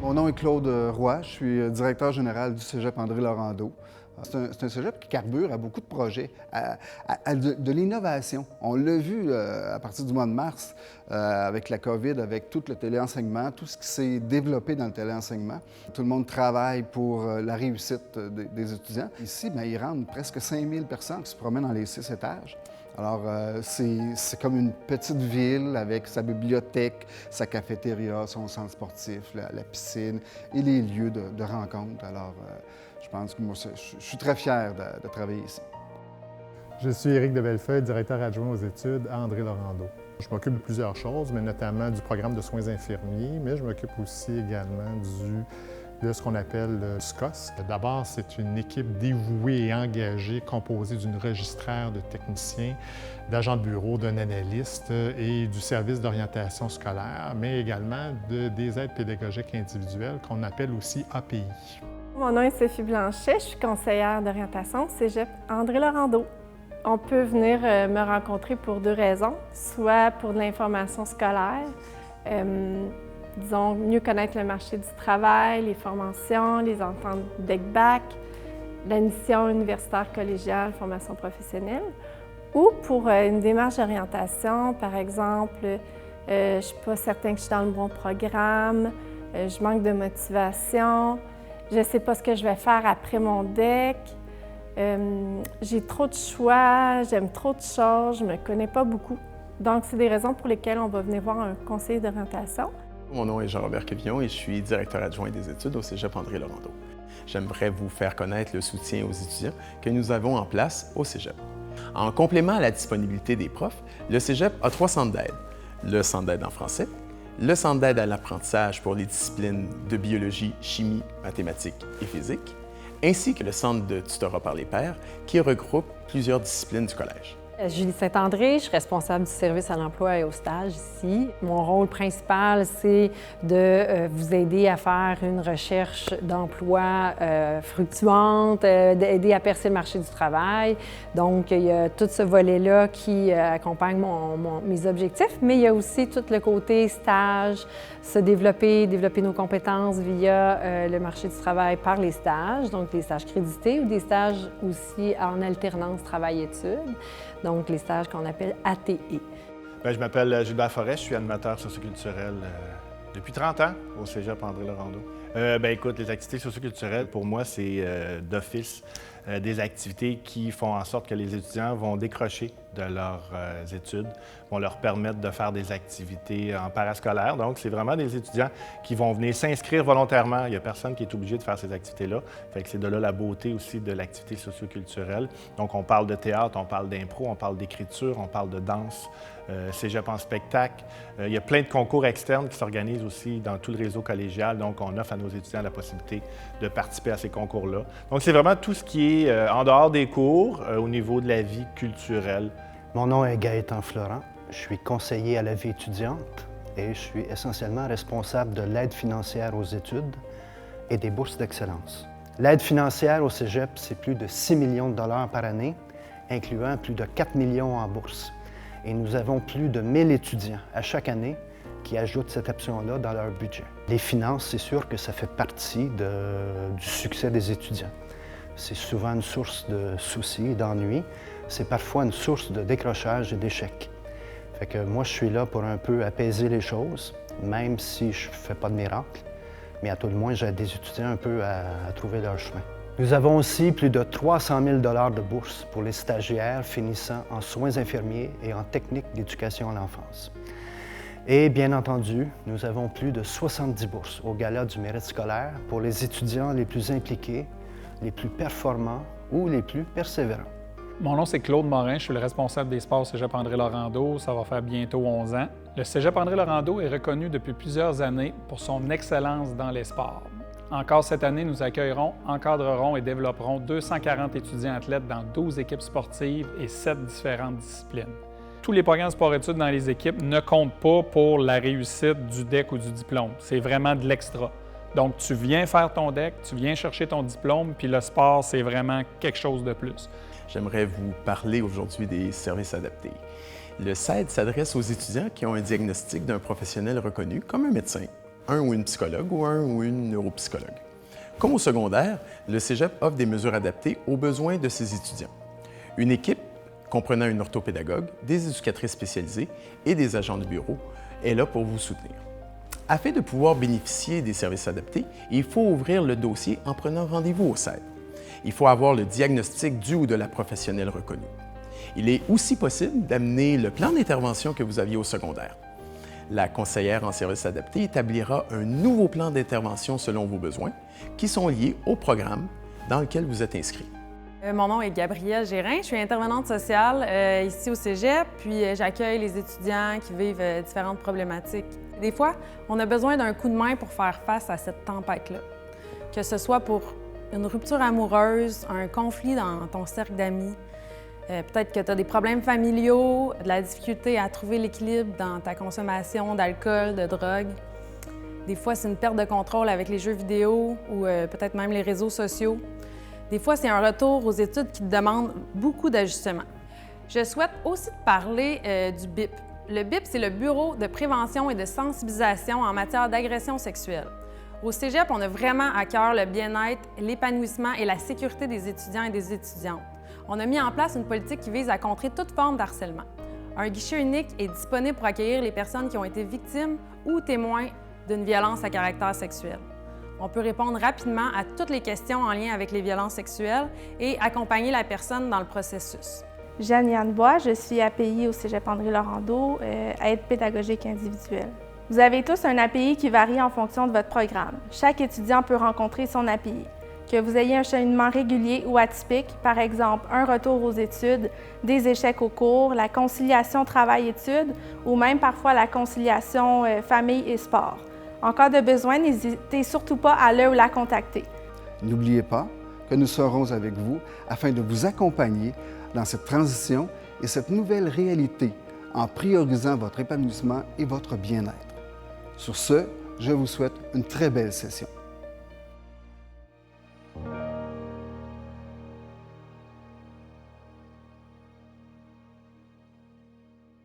Mon nom est Claude Roy, je suis directeur général du Cégep André Laurando. C'est un cégep qui carbure à beaucoup de projets, à de l'innovation. On l'a vu à partir du mois de mars avec la COVID, avec tout le téléenseignement, tout ce qui s'est développé dans le téléenseignement. Tout le monde travaille pour la réussite des étudiants. Ici, bien, ils rendent presque 5000 personnes qui se promènent dans les 6 étages. Alors, c'est comme une petite ville avec sa bibliothèque, sa cafétéria, son centre sportif, la piscine et les lieux de rencontre. Alors, je pense que moi, je suis très fier de travailler ici. Je suis Éric de Bellefeuille, directeur adjoint aux études à André Laurando. Je m'occupe de plusieurs choses, mais notamment du programme de soins infirmiers, mais je m'occupe aussi également de ce qu'on appelle le SCOS. D'abord, c'est une équipe dévouée et engagée composée d'une registraire de techniciens, d'agents de bureau, d'un analyste et du service d'orientation scolaire, mais également des aides pédagogiques individuelles qu'on appelle aussi API. Mon nom est Sophie Blanchet, je suis conseillère d'orientation au Cégep André Laurando. On peut venir me rencontrer pour deux raisons, soit pour de l'information scolaire, disons, mieux connaître le marché du travail, les formations, les ententes DEC-BAC, la mission universitaire collégiale, formation professionnelle, ou pour une démarche d'orientation, par exemple, je ne suis pas certaine que je suis dans le bon programme, je manque de motivation, je ne sais pas ce que je vais faire après mon DEC, j'ai trop de choix, j'aime trop de choses, je ne me connais pas beaucoup. Donc, c'est des raisons pour lesquelles on va venir voir un conseiller d'orientation. Mon nom est Jean-Robert Quevillon et je suis directeur adjoint des études au Cégep André Laurando. J'aimerais vous faire connaître le soutien aux étudiants que nous avons en place au Cégep. En complément à la disponibilité des profs, le Cégep a 3 centres d'aide. Le centre d'aide en français, le centre d'aide à l'apprentissage pour les disciplines de biologie, chimie, mathématiques et physique, ainsi que le centre de tutorat par les pairs qui regroupe plusieurs disciplines du collège. Julie Saint-André, je suis responsable du service à l'emploi et au stage ici. Mon rôle principal, c'est de vous aider à faire une recherche d'emploi fructuante, d'aider à percer le marché du travail. Donc, il y a tout ce volet-là qui accompagne mes objectifs, mais il y a aussi tout le côté stage, se développer nos compétences via le marché du travail par les stages, donc des stages crédités ou des stages aussi en alternance travail-études. Donc, les stages qu'on appelle ATE. Je m'appelle Gilbert Forest, je suis animateur socioculturel depuis 30 ans au Cégep André Laurando. Écoute, les activités socioculturelles, pour moi, c'est d'office des activités qui font en sorte que les étudiants vont décrocher de leurs études, vont leur permettre de faire des activités en parascolaire. Donc, c'est vraiment des étudiants qui vont venir s'inscrire volontairement. Il n'y a personne qui est obligé de faire ces activités-là. Fait que c'est de là la beauté aussi de l'activité socioculturelle. Donc, on parle de théâtre, on parle d'impro, on parle d'écriture, on parle de danse, cégep en spectacle. Il y a plein de concours externes qui s'organisent aussi dans tout le réseau collégial. Donc, on offre à nos étudiants la possibilité de participer à ces concours-là. Donc, c'est vraiment tout ce qui est en dehors des cours, au niveau de la vie culturelle. Mon nom est Gaëtan Florent. Je suis conseiller à la vie étudiante et je suis essentiellement responsable de l'aide financière aux études et des bourses d'excellence. L'aide financière au Cégep, c'est plus de 6 millions de dollars par année, incluant plus de 4 millions en bourse. Et nous avons plus de 1000 étudiants à chaque année qui ajoutent cette option-là dans leur budget. Les finances, c'est sûr que ça fait partie du succès des étudiants. C'est souvent une source de soucis et d'ennuis. C'est parfois une source de décrochage et d'échec. Fait que moi, je suis là pour un peu apaiser les choses, même si je ne fais pas de miracle. Mais à tout le moins, j'aide des étudiants un peu à trouver leur chemin. Nous avons aussi plus de 300 000 $ de bourses pour les stagiaires finissant en soins infirmiers et en technique d'éducation à l'enfance. Et bien entendu, nous avons plus de 70 bourses au Gala du mérite scolaire pour les étudiants les plus impliqués, les plus performants ou les plus persévérants. Mon nom, c'est Claude Morin. Je suis le responsable des sports au Cégep André Laurando. Ça va faire bientôt 11 ans. Le Cégep André Laurando est reconnu depuis plusieurs années pour son excellence dans les sports. Encore cette année, nous accueillerons, encadrerons et développerons 240 étudiants athlètes dans 12 équipes sportives et 7 différentes disciplines. Tous les programmes sport-études dans les équipes ne comptent pas pour la réussite du DEC ou du diplôme. C'est vraiment de l'extra. Donc, tu viens faire ton DEC, tu viens chercher ton diplôme, puis le sport, c'est vraiment quelque chose de plus. J'aimerais vous parler aujourd'hui des services adaptés. Le CED s'adresse aux étudiants qui ont un diagnostic d'un professionnel reconnu, comme un médecin. un ou une psychologue ou un ou une neuropsychologue. Comme au secondaire, le Cégep offre des mesures adaptées aux besoins de ses étudiants. Une équipe comprenant une orthopédagogue, des éducatrices spécialisées et des agents de bureau est là pour vous soutenir. Afin de pouvoir bénéficier des services adaptés, il faut ouvrir le dossier en prenant rendez-vous au CED. Il faut avoir le diagnostic du ou de la professionnelle reconnue. Il est aussi possible d'amener le plan d'intervention que vous aviez au secondaire. La conseillère en services adaptés établira un nouveau plan d'intervention selon vos besoins, qui sont liés au programme dans lequel vous êtes inscrit. Mon nom est Gabrielle Gérin, je suis intervenante sociale ici au Cégep, puis j'accueille les étudiants qui vivent différentes problématiques. Des fois, on a besoin d'un coup de main pour faire face à cette tempête-là. Que ce soit pour une rupture amoureuse, un conflit dans ton cercle d'amis, peut-être que tu as des problèmes familiaux, de la difficulté à trouver l'équilibre dans ta consommation d'alcool, de drogue. Des fois, c'est une perte de contrôle avec les jeux vidéo ou peut-être même les réseaux sociaux. Des fois, c'est un retour aux études qui te demande beaucoup d'ajustements. Je souhaite aussi te parler du BIP. Le BIP, c'est le Bureau de prévention et de sensibilisation en matière d'agression sexuelle. Au Cégep, on a vraiment à cœur le bien-être, l'épanouissement et la sécurité des étudiants et des étudiantes. On a mis en place une politique qui vise à contrer toute forme d'harcèlement. Un guichet unique est disponible pour accueillir les personnes qui ont été victimes ou témoins d'une violence à caractère sexuel. On peut répondre rapidement à toutes les questions en lien avec les violences sexuelles et accompagner la personne dans le processus. Jeanne-Yann Bois, je suis API au Cégep André-Laurando, aide pédagogique individuelle. Vous avez tous un API qui varie en fonction de votre programme. Chaque étudiant peut rencontrer son API. Que vous ayez un cheminement régulier ou atypique, par exemple un retour aux études, des échecs au cours, la conciliation travail-études ou même parfois la conciliation famille et sport. En cas de besoin, n'hésitez surtout pas à le ou la contacter. N'oubliez pas que nous serons avec vous afin de vous accompagner dans cette transition et cette nouvelle réalité en priorisant votre épanouissement et votre bien-être. Sur ce, je vous souhaite une très belle session.